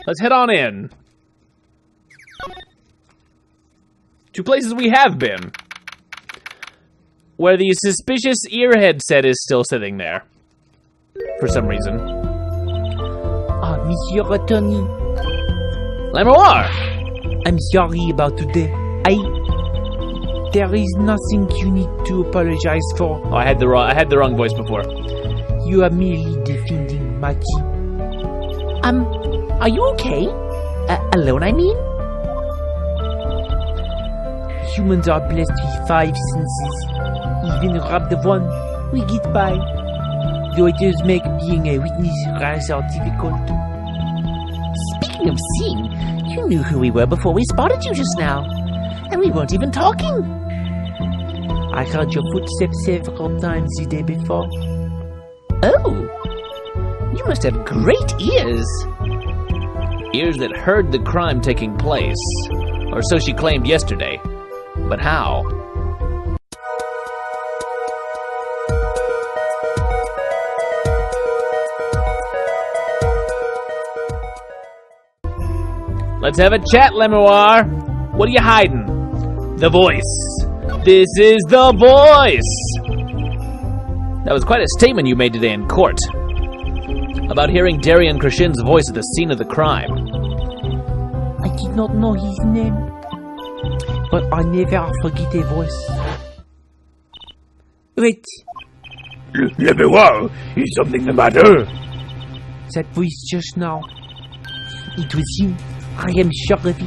Let's head on in. To places we have been. Where the suspicious earhead set is still sitting there. For some reason. Ah, Monsieur Attorney. Lamiroir! I'm sorry about today. There is nothing you need to apologize for. Oh, I had the wrong voice before. You are merely defending Maki. Are you okay? Alone, I mean? Humans are blessed with 5 senses. Even robbed of one, we get by. Though it does make being a witness rather difficult. Speaking of seeing, you knew who we were before we spotted you just now. And we weren't even talking. I heard your footsteps several times the day before. Oh! You must have great ears! Ears that heard the crime taking place. Or so she claimed yesterday. But how? Let's have a chat, Lamiroir. What are you hiding? The voice. This is the voice. That was quite a statement you made today in court. About hearing Darian Krishin's voice at the scene of the crime. I did not know his name. But I never forget a voice. Wait. Lamiroir, is something the matter? That voice just now. It was him. I am sure of it.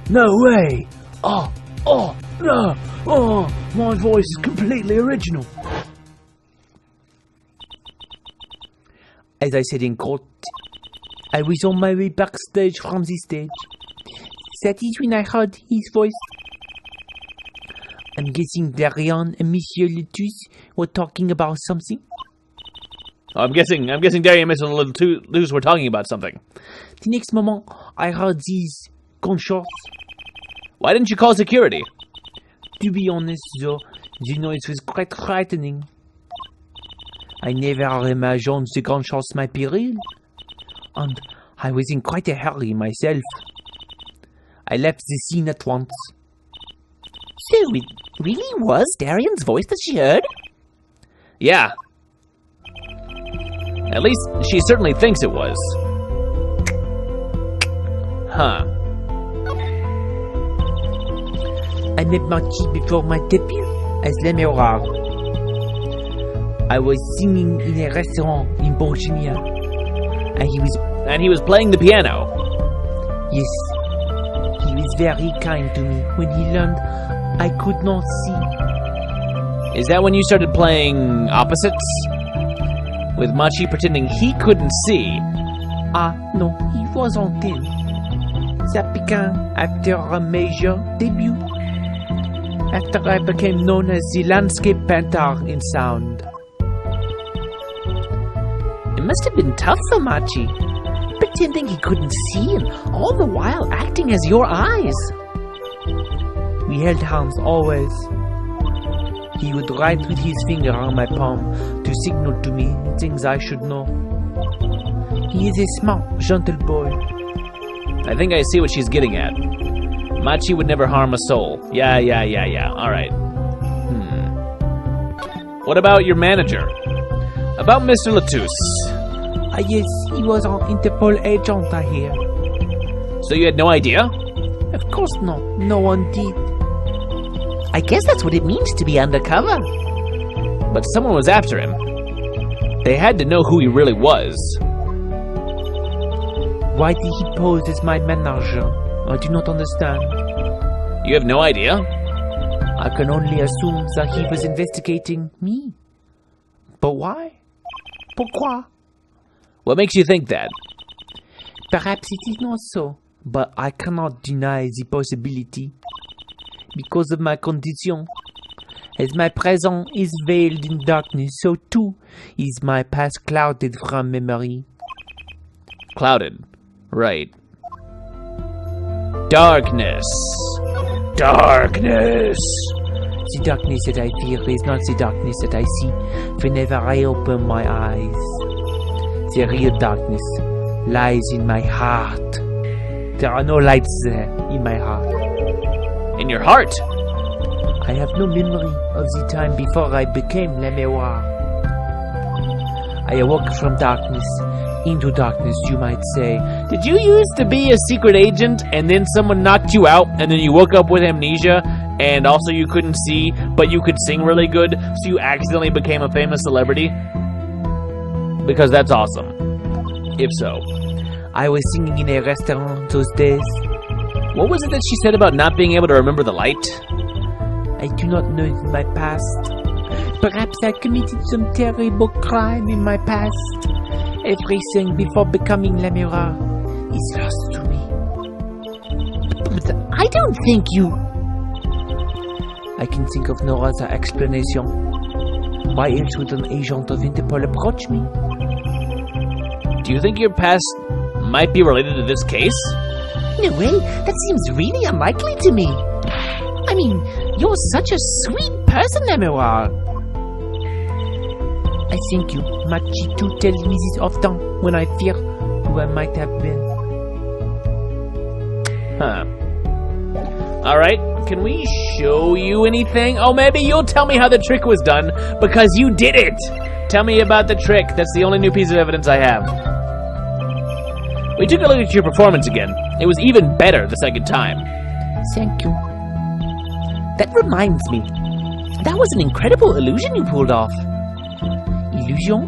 No way! No! Oh, my voice is completely original. As I said in court, I was on my way backstage from the stage. That is when I heard his voice. I'm guessing Darian and Monsieur Letus were talking about something. I'm guessing Darian and Mr. Letus were talking about something. The next moment, I heard these gunshots. Why didn't you call security? To be honest, though, the noise was quite frightening. I never imagined the gunshots might be real. And I was in quite a hurry myself. I left the scene at once. So it really was Darian's voice that she heard? Yeah. At least she certainly thinks it was. Huh. I met Marty before my debut as Lamiroir. I was singing in a restaurant in Virginia, and he was playing the piano. Yes, he was very kind to me when he learned I could not see. Is that when you started playing opposites? With Machi pretending he couldn't see? No, he wasn't in. That began after a major debut. After I became known as the landscape painter in sound. It must have been tough for Machi, pretending he couldn't see and all the while acting as your eyes. We held hands always. He would write with his finger on my palm to signal to me things I should know. He is a smart, gentle boy. I think I see what she's getting at. Machi would never harm a soul. Yeah. Alright. What about your manager? About Mr. Letus? Yes, he was an Interpol agent, I hear. So you had no idea? Of course not. No one did. I guess that's what it means to be undercover. But someone was after him. They had to know who he really was. Why did he pose as my manager? I do not understand. You have no idea? I can only assume that he was investigating me. But why? Pourquoi? What makes you think that? Perhaps it is not so, but I cannot deny the possibility. Because of my condition. As my present is veiled in darkness, so too is my past clouded from memory. Clouded. Right. Darkness. Darkness. The darkness that I fear is not the darkness that I see whenever I open my eyes. The real darkness lies in my heart. There are no lights there in my heart. In your heart? I have no memory of the time before I became Lamiroir. I awoke from darkness into darkness, you might say. Did you used to be a secret agent and then someone knocked you out and then you woke up with amnesia and also you couldn't see but you could sing really good so you accidentally became a famous celebrity? Because that's awesome. If so. I was singing in a restaurant those days. What was it that she said about not being able to remember the light? I do not know my past. Perhaps I committed some terrible crime in my past. Everything before becoming Lamiroir is lost to me. But I don't think you... I can think of no other explanation. Why else would an agent of Interpol approach me? Do you think your past might be related to this case? No way, that seems really unlikely to me. I mean, you're such a sweet person, Lamiroir. I thank you, Machi, to tell me this often when I fear who I might have been. Huh. Alright, can we show you anything? Oh, maybe you'll tell me how the trick was done, because you did it! Tell me about the trick. That's the only new piece of evidence I have. We took a look at your performance again. It was even better the second time. Thank you. That reminds me. That was an incredible illusion you pulled off. Illusion?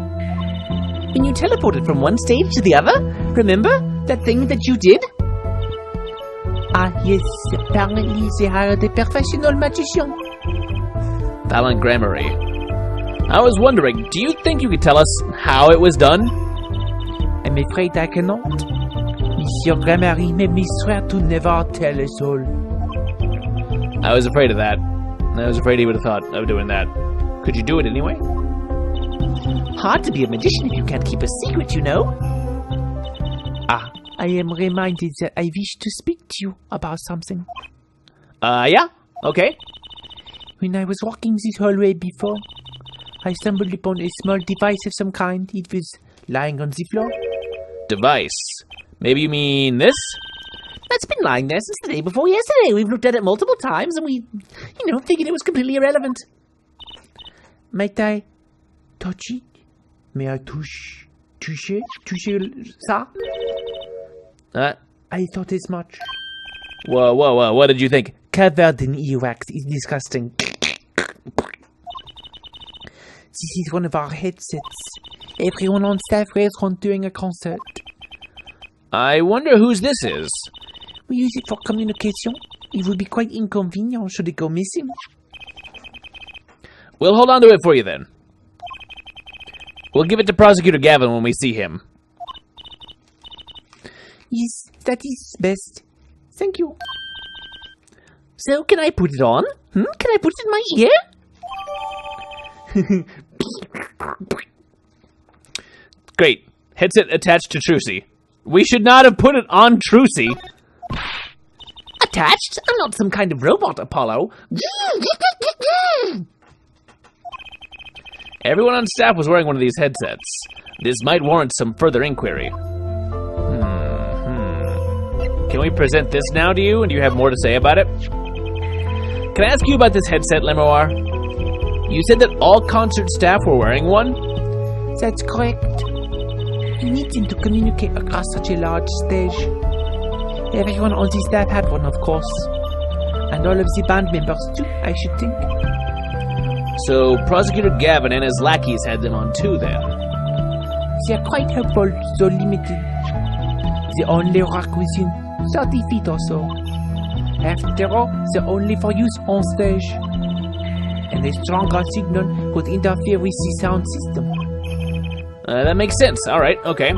When you teleported from one stage to the other? Remember? That thing that you did? Ah, yes. Apparently they hired a professional magician. Fallon Grammary. I was wondering, do you think you could tell us how it was done? I'm afraid I cannot. Monsieur Grammary made me swear to never tell a soul. I was afraid of that. I was afraid he would have thought of doing that. Could you do it anyway? Hard to be a magician if you can't keep a secret, you know. Ah, I am reminded that I wish to speak to you about something. Yeah? Okay. When I was walking this hallway before, I stumbled upon a small device of some kind. It was lying on the floor. Device. Maybe you mean this? That's been lying there since the day before yesterday. We've looked at it multiple times and we, figured it was completely irrelevant. Might I touch it? May I toucher ça? I thought as much. Whoa, what did you think? Covered in earwax is disgusting. This is one of our headsets. Everyone on staff wears one during a concert. I wonder whose this is. We use it for communication. It would be quite inconvenient should it go missing. We'll hold on to it for you then. We'll give it to Prosecutor Gavin when we see him. Yes, that is best. Thank you. So, can I put it on? Can I put it in my ear? Great. Headset attached to Trucy. We should not have put it on Trucy. Attached? I'm not some kind of robot, Apollo. Everyone on staff was wearing one of these headsets. This might warrant some further inquiry. Can we present this now to you, and do you have more to say about it? Can I ask you about this headset, Lamiroir? You said that all concert staff were wearing one? That's correct. You need them to communicate across such a large stage. Everyone on the staff had one, of course. And all of the band members too, I should think. So Prosecutor Gavin and his lackeys had them on too, then? They are quite helpful, though limited. They only rock within 30 feet or so. After all, they're only for use on stage. And a stronger signal could interfere with the sound system. That makes sense. Alright, okay.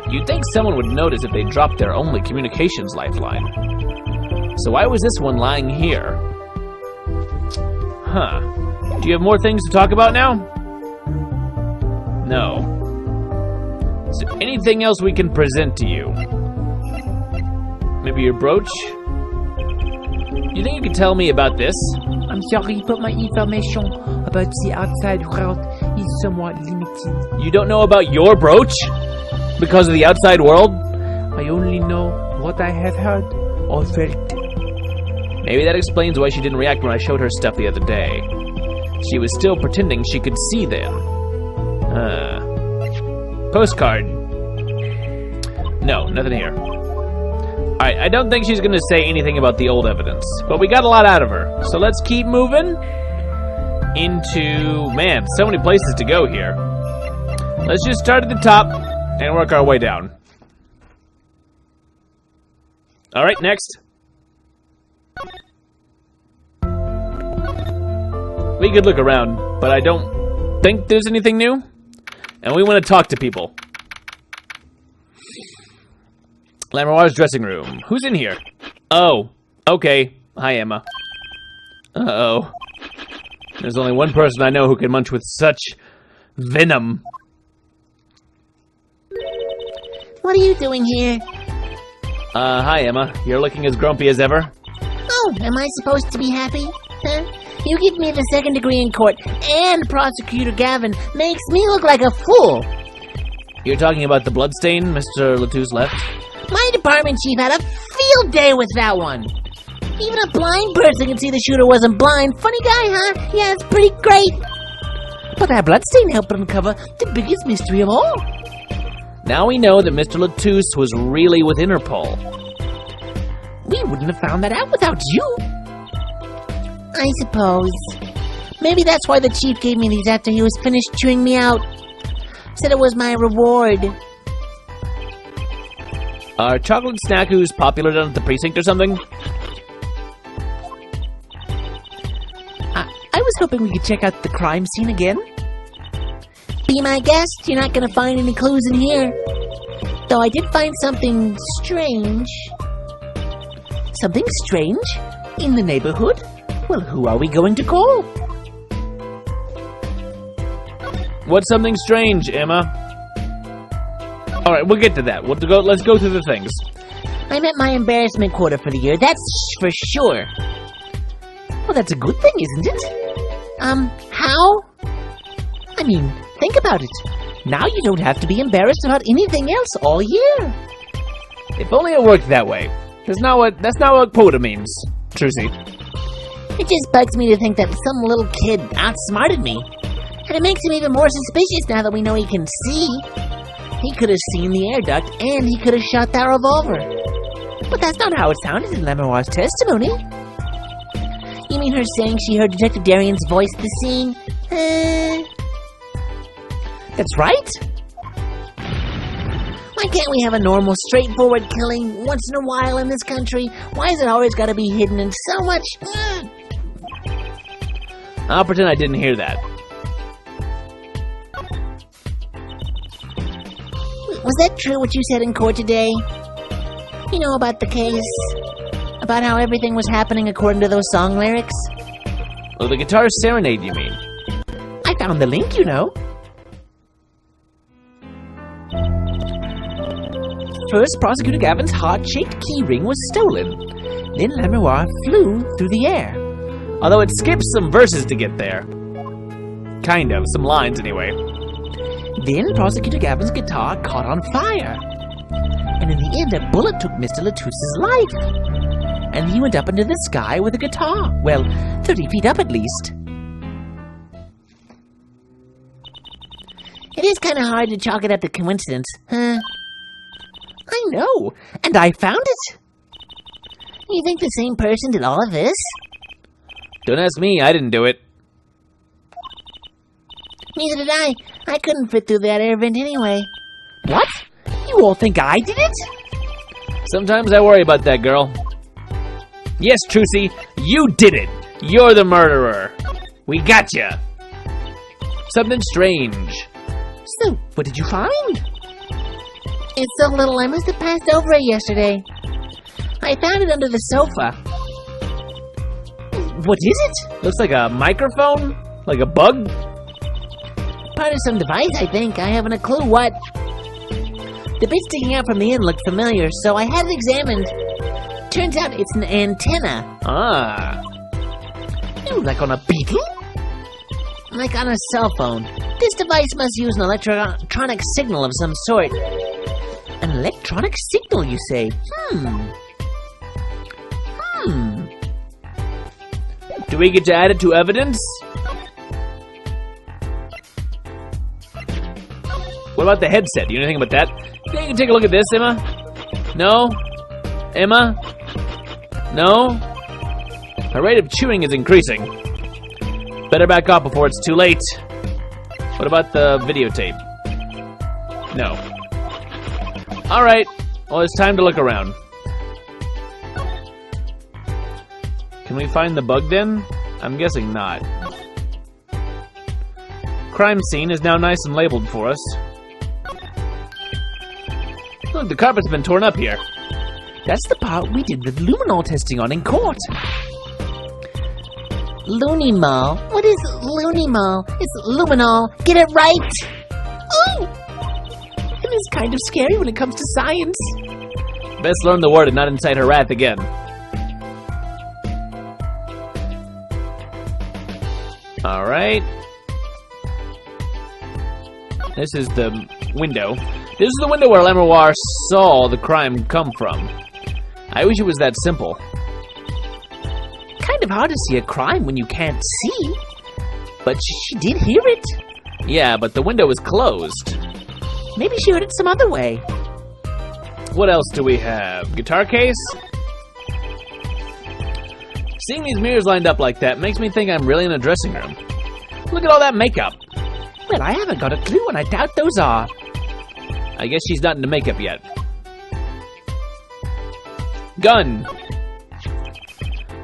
You'd think someone would notice if they dropped their only communications lifeline. So why was this one lying here? Huh. Do you have more things to talk about now? No. Is there anything else we can present to you? Maybe your brooch? You think you could tell me about this? I'm sorry, but my information about the outside world is somewhat limited. You don't know about your brooch? because of the outside world? I only know what I have heard or felt. Maybe that explains why she didn't react when I showed her stuff the other day. She was still pretending she could see them. Postcard. No, nothing here. Alright, I don't think she's gonna say anything about the old evidence, but we got a lot out of her. So let's keep moving into... Man, so many places to go here. Let's just start at the top and work our way down. Alright, next. We could look around, but I don't think there's anything new. And we want to talk to people. Lamiroir's dressing room. Who's in here? Oh, okay. Hi, Emma. Uh-oh. There's only one person I know who can munch with such venom. What are you doing here? Hi, Emma. You're looking as grumpy as ever. Oh, am I supposed to be happy? Huh? You give me the second degree in court, and Prosecutor Gavin makes me look like a fool. You're talking about the bloodstain Mr. Latouche left? My department chief had a field day with that one. Even a blind person can see the shooter wasn't blind. Funny guy, huh? Yeah, it's pretty great. But that bloodstain helped uncover the biggest mystery of all. Now we know that Mr. Latouche was really with Interpol. We wouldn't have found that out without you. I suppose. Maybe that's why the chief gave me these after he was finished chewing me out. Said it was my reward. Are chocolate snackos popular down at the precinct or something? I was hoping we could check out the crime scene again. Be my guest, you're not gonna find any clues in here. Though I did find something strange. Something strange? In the neighborhood? Well, who are we going to call? What's something strange, Emma? Alright, we'll get to that. Let's go through the things. I'm at my embarrassment quota for the year, that's for sure. Well, that's a good thing, isn't it? How? I mean, think about it. Now you don't have to be embarrassed about anything else all year. If only it worked that way. That's not what quota means, Trucy. It just bugs me to think that some little kid outsmarted me. And it makes him even more suspicious now that we know he can see. He could have seen the air duct, and he could have shot that revolver. But that's not how it sounded in Lamiroir's testimony. You mean her saying she heard Detective Darian's voice at the scene? That's right. Why can't we have a normal, straightforward killing once in a while in this country? Why is it always got to be hidden in so much... I'll pretend I didn't hear that. Was that true what you said in court today? You know about the case? About how everything was happening according to those song lyrics? Oh, the guitar serenade, you mean? I found the link, you know. First, Prosecutor Gavin's heart-shaped keyring was stolen. Then Lamiroir flew through the air. Although it skips some verses to get there. Kind of, some lines anyway. Then Prosecutor Gavin's guitar caught on fire. And in the end, a bullet took Mr. Latouche's life. And he went up into the sky with a guitar. Well, 30 feet up at least. It is kind of hard to chalk it up to coincidence, huh? I know, and I found it. You think the same person did all of this? Don't ask me, I didn't do it. Neither did I. I couldn't fit through that air vent anyway. What? You all think I did it? Sometimes I worry about that girl. Yes, Trucy, you did it. You're the murderer. We got you. Something strange. So, what did you find? It's so little I must have passed over it yesterday. I found it under the sofa. What is it? Looks like a microphone? Like a bug? Part of some device, I think. I haven't a clue what. The bit sticking out from the end looked familiar, so I had it examined. Turns out it's an antenna. Ah. Ooh, like on a beetle? Like on a cell phone. This device must use an electronic signal of some sort. An electronic signal, you say? Do we get to add it to evidence? What about the headset? Do you know anything about that? You can take a look at this, Emma? No? Emma? No? Her rate of chewing is increasing. Better back off before it's too late. What about the videotape? No. Alright, well, it's time to look around. Can we find the bug then? I'm guessing not. Crime scene is now nice and labeled for us. Look, the carpet's been torn up here. That's the part we did the luminol testing on in court. Lunimol? What is lunimol? It's luminol. Get it right! Ooh! It is kind of scary when it comes to science. Best learn the word and not incite her wrath again. Alright. This is the window. This is the window where Lamiroir saw the crime come from. I wish it was that simple. Kind of hard to see a crime when you can't see. But she did hear it. Yeah, but the window is closed. Maybe she heard it some other way. What else do we have? Guitar case? Seeing these mirrors lined up like that makes me think I'm really in a dressing room. Look at all that makeup. Well, I haven't got a clue, and I doubt those are. I guess she's not into makeup yet. Gun.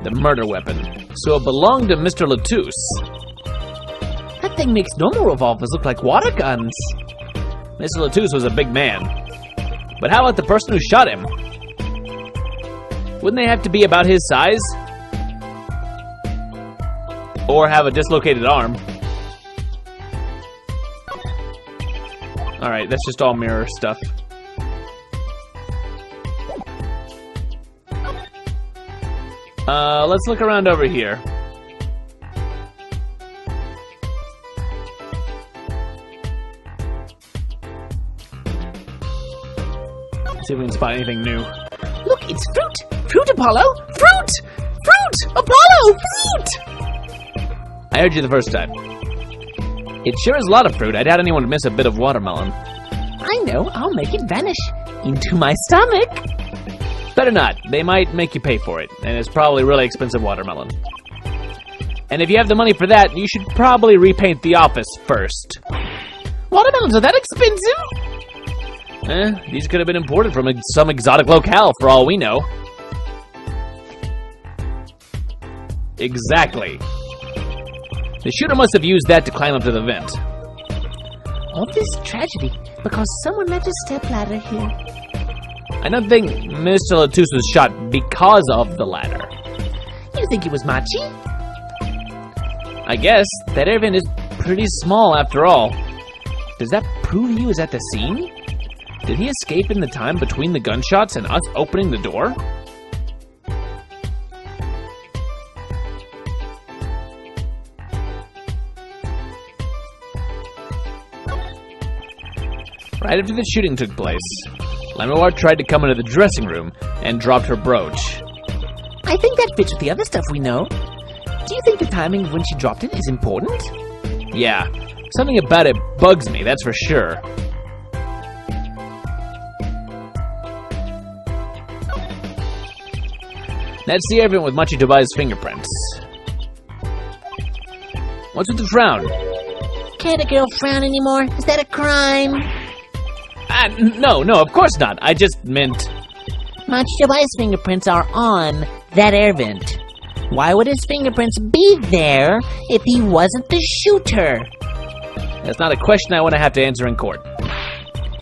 The murder weapon. So it belonged to Mr. Latouche. That thing makes normal revolvers look like water guns. Mr. Latouche was a big man. But how about the person who shot him? Wouldn't they have to be about his size? Or have a dislocated arm? Alright, that's just all mirror stuff. Let's look around over here. See if we can spot anything new. Look, it's fruit! Fruit, Apollo! Fruit! Fruit! Apollo! Fruit! I heard you the first time. It sure is a lot of fruit. I doubt anyone would miss a bit of watermelon. I know, I'll make it vanish into my stomach. Better not. They might make you pay for it, and it's probably really expensive watermelon. And if you have the money for that, you should probably repaint the office first. Watermelons are that expensive? These could have been imported from some exotic locale for all we know. Exactly. The shooter must have used that to climb up to the vent. All this tragedy because someone left a stepladder here. I don't think Mr. Latouche was shot because of the ladder. You think it was Machi? I guess. That air vent is pretty small after all. Does that prove he was at the scene? Did he escape in the time between the gunshots and us opening the door? Right after the shooting took place, Lamiroir tried to come into the dressing room and dropped her brooch. I think that fits with the other stuff we know. Do you think the timing of when she dropped it is important? Yeah, something about it bugs me, that's for sure. That's the air vent with Machi Tobai's fingerprints. What's with the frown? Can't a girl frown anymore? Is that a crime? No, of course not. I just meant... Machi Tobai's fingerprints are on that air vent. Why would his fingerprints be there if he wasn't the shooter? That's not a question I want to have to answer in court.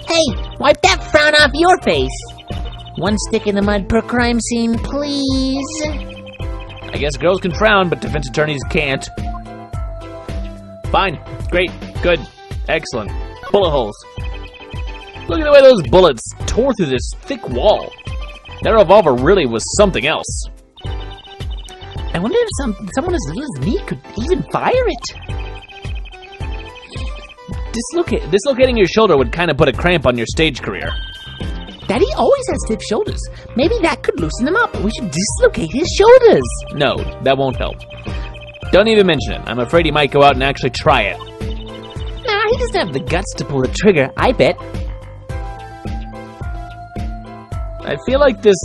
Hey, wipe that frown off your face. One stick in the mud per crime scene, please. I guess girls can frown, but defense attorneys can't. Fine. Great. Good. Excellent. Bullet holes. Look at the way those bullets tore through this thick wall. That revolver really was something else. I wonder if someone as little as me could even fire it. Dislocating your shoulder would kind of put a cramp on your stage career. Daddy always has stiff shoulders. Maybe that could loosen him up. We should dislocate his shoulders. No, that won't help. Don't even mention it. I'm afraid he might go out and actually try it. Nah, he doesn't have the guts to pull the trigger, I bet. I feel like this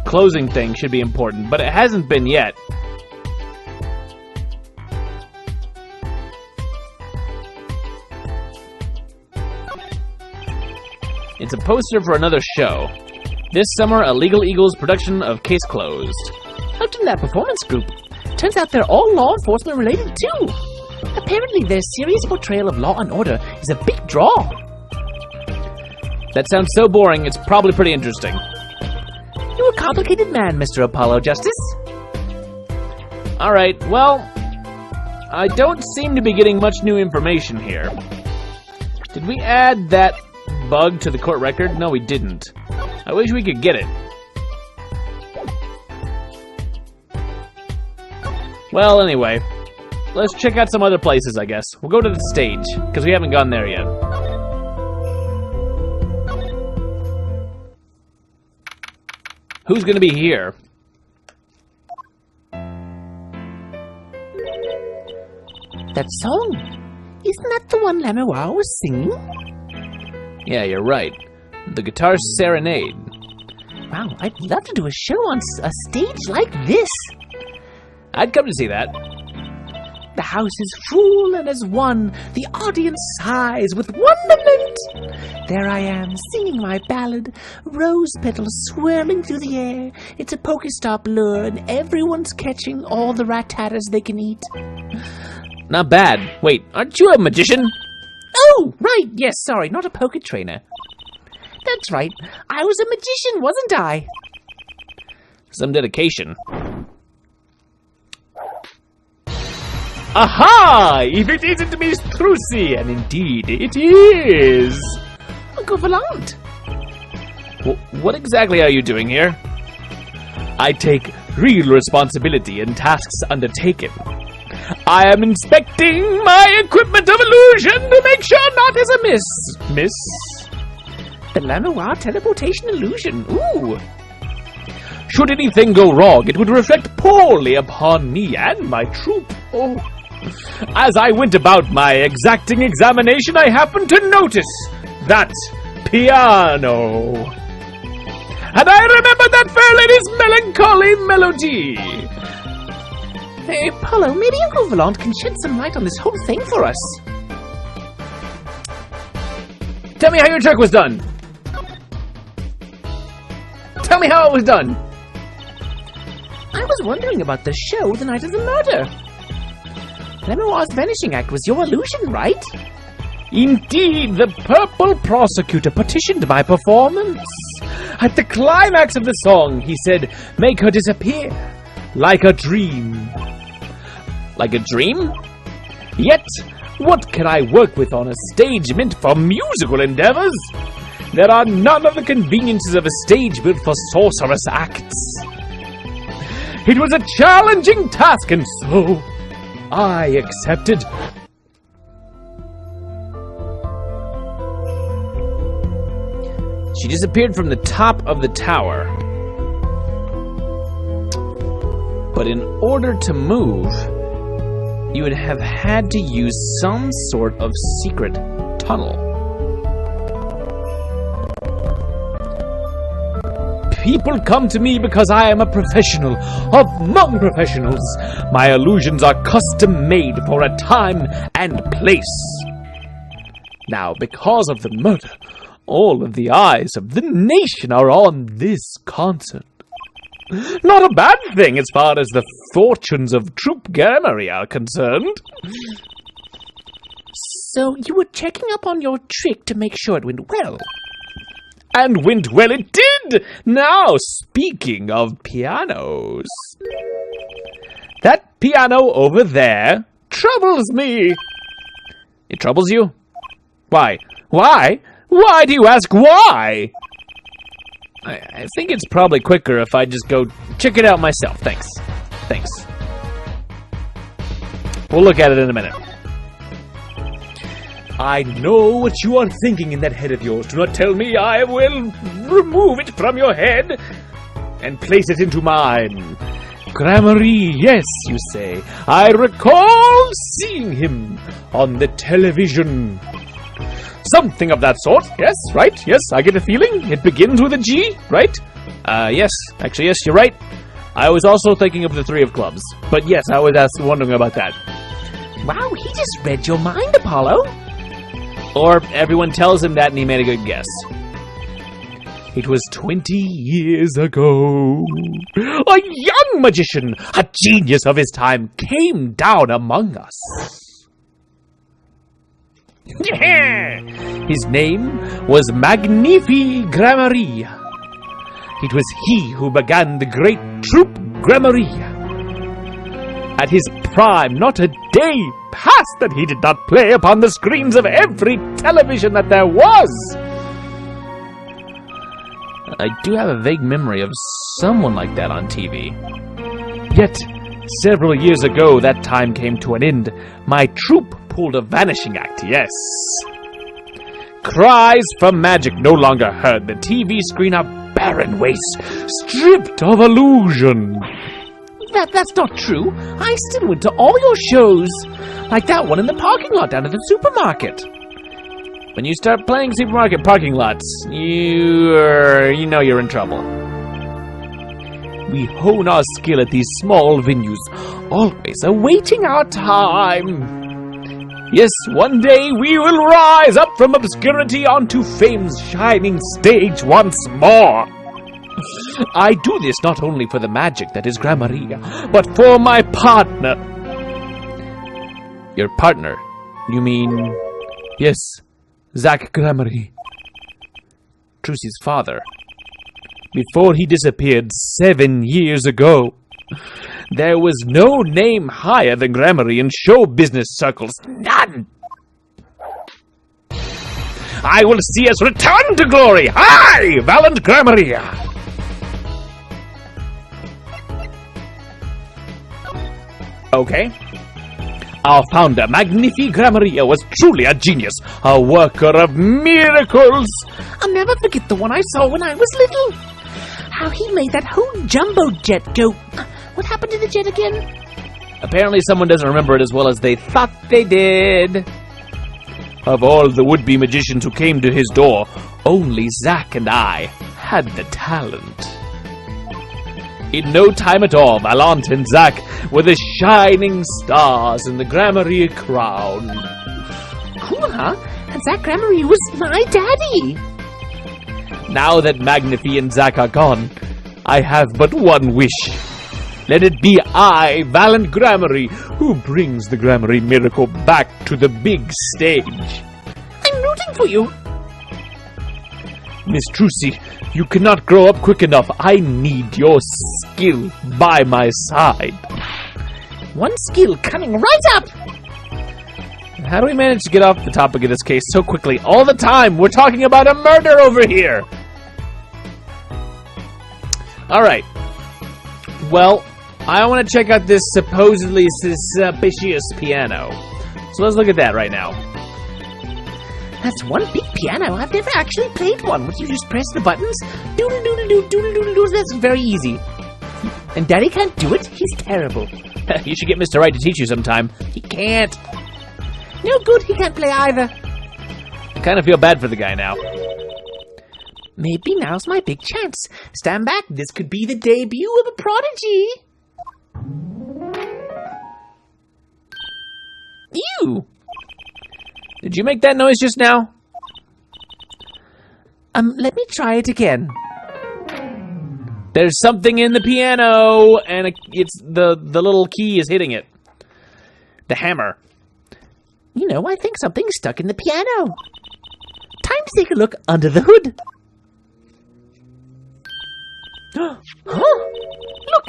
closing thing should be important, but it hasn't been yet. It's a poster for another show. This summer, a Legal Eagles production of Case Closed. Looked in that performance group. Turns out they're all law enforcement related too. Apparently their serious portrayal of law and order is a big draw. That sounds so boring, it's probably pretty interesting. You're a complicated man, Mr. Apollo Justice. Alright, well, I don't seem to be getting much new information here. Did we add that bug to the court record? No, we didn't. I wish we could get it. Well, anyway, let's check out some other places, I guess. We'll go to the stage, because we haven't gone there yet. Who's gonna be here? That song, isn't that the one Lamiroir was singing? Yeah, you're right. The Guitar Serenade. Wow, I'd love to do a show on a stage like this. I'd come to see that. The house is full, and as one, the audience sighs with wonderment. There I am, singing my ballad, rose petals swirling through the air. It's a Pokestop lure, and everyone's catching all the rat-tatters they can eat. Not bad. Wait, aren't you a magician? Oh, right, yes, sorry, not a poker trainer. That's right, I was a magician, wasn't I? Some dedication. Aha! If it isn't Miss Trucy, and indeed it is! Uncle Volant. What exactly are you doing here? I take real responsibility in tasks undertaken. I am inspecting my equipment of illusion to make sure naught is amiss, miss. The Lamiroir teleportation illusion, ooh! Should anything go wrong, it would reflect poorly upon me and my troop. Oh. As I went about my exacting examination, I happened to notice that piano. And I remembered that fair lady's melancholy melody. Hey, Apollo, maybe Uncle Volant can shed some light on this whole thing for us. Tell me how your trick was done. Tell me how it was done. I was wondering about the show the night of the murder. Lamiroir's vanishing act was your illusion, right? Indeed, the purple prosecutor petitioned my performance. At the climax of the song, he said, "Make her disappear, like a dream." Like a dream? Yet, what can I work with on a stage meant for musical endeavors? There are none of the conveniences of a stage built for sorcerous acts. It was a challenging task, and so I accepted. She disappeared from the top of the tower. But in order to move, you would have had to use some sort of secret tunnel. People come to me because I am a professional among professionals. My illusions are custom made for a time and place. Now, because of the murder, all of the eyes of the nation are on this concert. Not a bad thing as far as the fortunes of Troop Gammery are concerned. So you were checking up on your trick to make sure it went well. And went well it did! Now, speaking of pianos, that piano over there troubles me. It troubles you? Why? Why? Why do you ask why? I think it's probably quicker if I just go check it out myself. Thanks. Thanks. We'll look at it in a minute. I know what you are thinking in that head of yours. Do not tell me. I will remove it from your head and place it into mine. Gramarye, yes, you say. I recall seeing him on the television. Something of that sort. Yes, right? Yes, I get a feeling. It begins with a G, right? Yes. Actually, yes, you're right. I was also thinking of the Three of Clubs. But yes, I was wondering about that. Wow, he just read your mind, Apollo. Or everyone tells him that and he made a good guess. It was 20 years ago. A young magician, a genius of his time, came down among us. His name was Gramarye. It was he who began the great troupe Gramarye. At his prime, not a day passed that he did not play upon the screens of every television that there was. I do have a vague memory of someone like that on TV. Yet, several years ago, that time came to an end. My troupe pulled a vanishing act, yes. Cries for magic no longer heard. The TV screen a barren waste, stripped of illusion. That's not true. I still went to all your shows. Like that one in the parking lot down at the supermarket. When you start playing supermarket parking lots, you know you're in trouble. We hone our skill at these small venues, always awaiting our time. Yes, one day we will rise up from obscurity onto fame's shining stage once more. I do this not only for the magic that is Gramarye, but for my partner. Your partner? You mean... Yes, Zach Gramarye. Trucy's father. Before he disappeared 7 years ago, there was no name higher than Gramarye in show business circles. None! I will see us return to glory! High, valiant Gramarye! Okay. Our founder, Gramarye, was truly a genius, a worker of miracles. I'll never forget the one I saw when I was little. How he made that whole jumbo jet go. What happened to the jet again? Apparently someone doesn't remember it as well as they thought they did. Of all the would-be magicians who came to his door, only Zach and I had the talent. In no time at all, Valant and Zach were the shining stars in the Gramarye crown. Cool, huh? And Zach Gramarye was my daddy. Now that Magnifi and Zach are gone, I have but one wish. Let it be I, Valiant Gramarye, who brings the Gramarye miracle back to the big stage. I'm rooting for you. Miss Trucy, you cannot grow up quick enough. I need your skill by my side. One skill coming right up. How do we manage to get off the topic of this case so quickly? All the time, we're talking about a murder over here. All right. Well, I want to check out this supposedly suspicious piano. So let's look at that right now. That's one big piano. I've never actually played one. Would you just press the buttons? Doodle doodle doo, doodle doodle doo. That's very easy. And Daddy can't do it? He's terrible. You should get Mr. Right to teach you sometime. He can't. No good, he can't play either. I kind of feel bad for the guy now. Maybe now's my big chance. Stand back, this could be the debut of a prodigy. Ew! Did you make that noise just now? Let me try it again. There's something in the piano, and it's the little key is hitting it. The hammer. You know, I think something's stuck in the piano. Time to take a look under the hood. Huh? Look,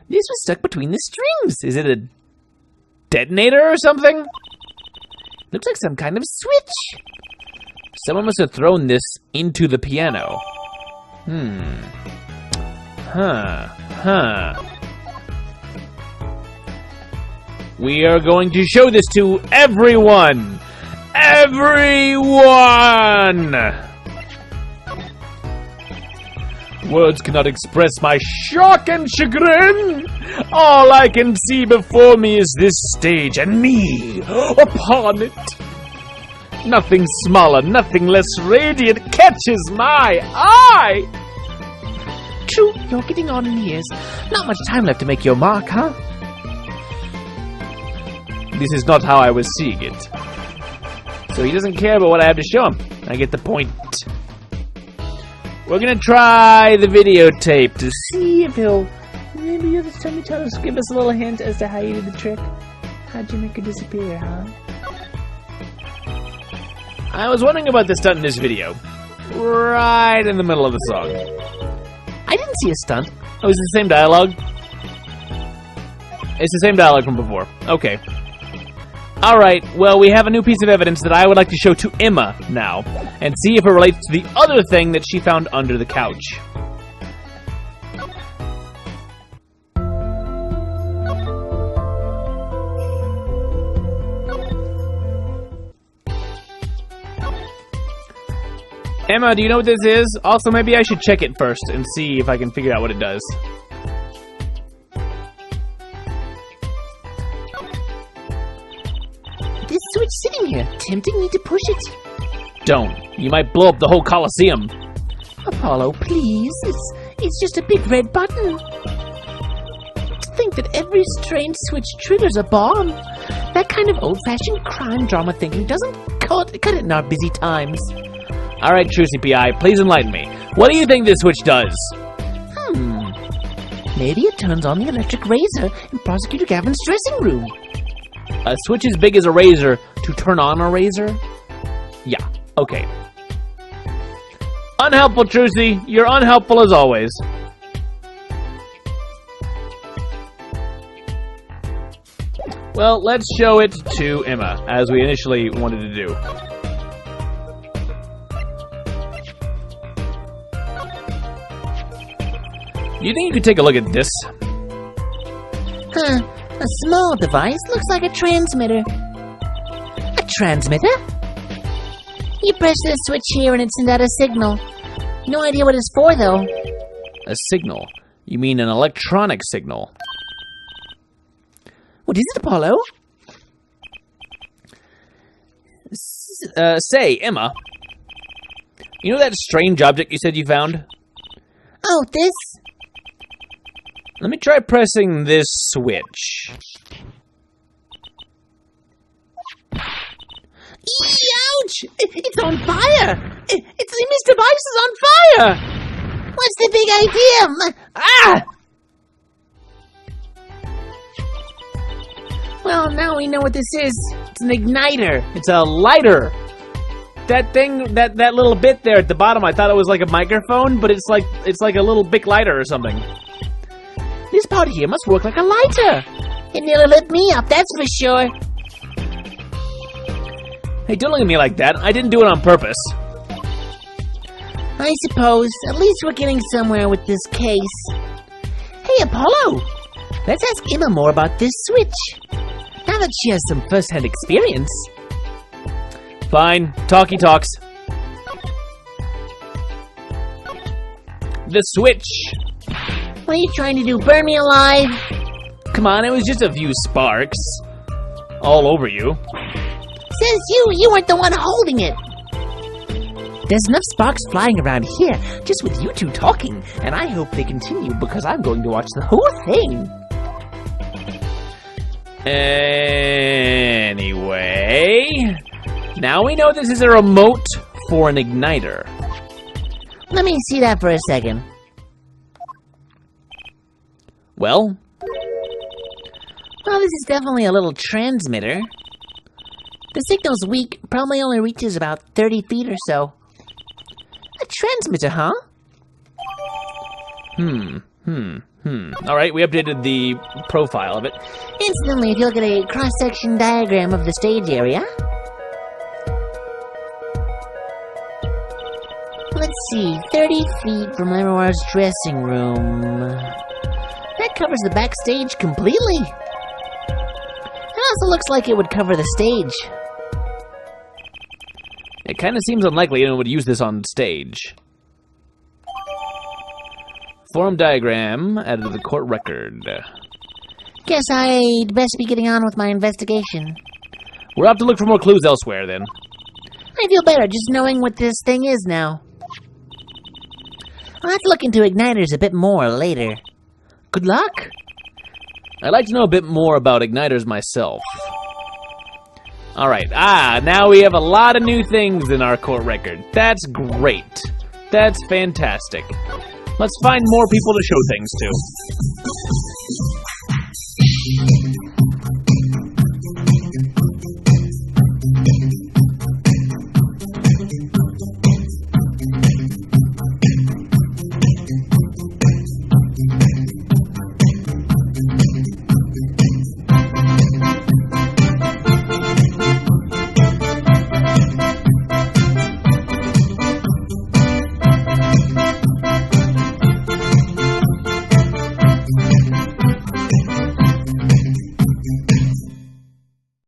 this was stuck between the strings. Is it a detonator or something? Looks like some kind of switch. Someone must have thrown this into the piano. We are going to show this to everyone. everyone! Words cannot express my shock and chagrin. All I can see before me is this stage and me upon it. Nothing smaller, nothing less radiant catches my eye. True, you're getting on in years. Not much time left to make your mark, huh? This is not how I was seeing it. So he doesn't care about what I have to show him. I get the point. We're gonna try the videotape to See if he'll... Maybe you'll just tell us, give us a little hint as to how you did the trick. How'd you make her disappear, huh? I was wondering about the stunt in this video. Right in the middle of the song. I didn't see a stunt. Oh, is it the same dialogue? It's the same dialogue from before. Okay. Alright, well, we have a new piece of evidence that I would like to show to Emma now, and see if it relates to the other thing that she found under the couch. Emma, do you know what this is? Also, maybe I should check it first and see if I can figure out what it does. This switch sitting here, tempting me to push it. Don't. You might blow up the whole Colosseum. Apollo, please. It's just a big red button. To think that every strange switch triggers a bomb. That kind of old-fashioned crime drama thinking doesn't cut it in our busy times. Alright, True CPI, please enlighten me. What do you think this switch does? Maybe it turns on the electric razor in Prosecutor Gavin's dressing room. A switch as big as a razor to turn on a razor? Yeah, okay. Unhelpful, Trucy. You're unhelpful as always. Well, let's show it to Emma, as we initially wanted to do. Do you think you could take a look at this? Huh. A small device looks like a transmitter. A transmitter? You press this switch here and it sends out a signal. No idea what it's for, though. A signal? You mean an electronic signal? What is it, Apollo? Say, Emma. You know that strange object you said you found? Oh, this? Let me try pressing this switch. Ouch! It's on fire! This device is on fire! What's the big idea? Ah! Well, now we know what this is. It's an igniter. It's a lighter. That thing, that little bit there at the bottom, I thought it was like a microphone, but it's like a little Bic lighter or something. This part here must work like a lighter. It nearly lit me up, that's for sure. Hey, don't look at me like that. I didn't do it on purpose. I suppose. At least we're getting somewhere with this case. Hey, Apollo! Let's ask Emma more about this switch. Now that she has some first-hand experience. Fine. Talkie talks. The switch. What are you trying to do, burn me alive? Come on, it was just a few sparks. All over you. Says you weren't the one holding it. There's enough sparks flying around here, just with you two talking, and I hope they continue because I'm going to watch the whole thing. Anyway, now we know this is a remote for an igniter. Let me see that for a second. Well, this is definitely a little transmitter. The signal's weak, probably only reaches about 30 feet or so. A transmitter, huh? Alright, we updated the profile of it. Instantly, if you look at a cross-section diagram of the stage area. Let's see, 30 feet from Lamiroir's dressing room. That covers the backstage completely. It also looks like it would cover the stage. It kind of seems unlikely anyone would use this on stage. Form diagram added to the court record. Guess I'd best be getting on with my investigation. We'll have to look for more clues elsewhere, then. I feel better just knowing what this thing is now. I'll have to look into igniters a bit more later. Good luck. I'd like to know a bit more about igniters myself. Alright, now we have a lot of new things in our court record. That's great. That's fantastic. Let's find more people to show things to.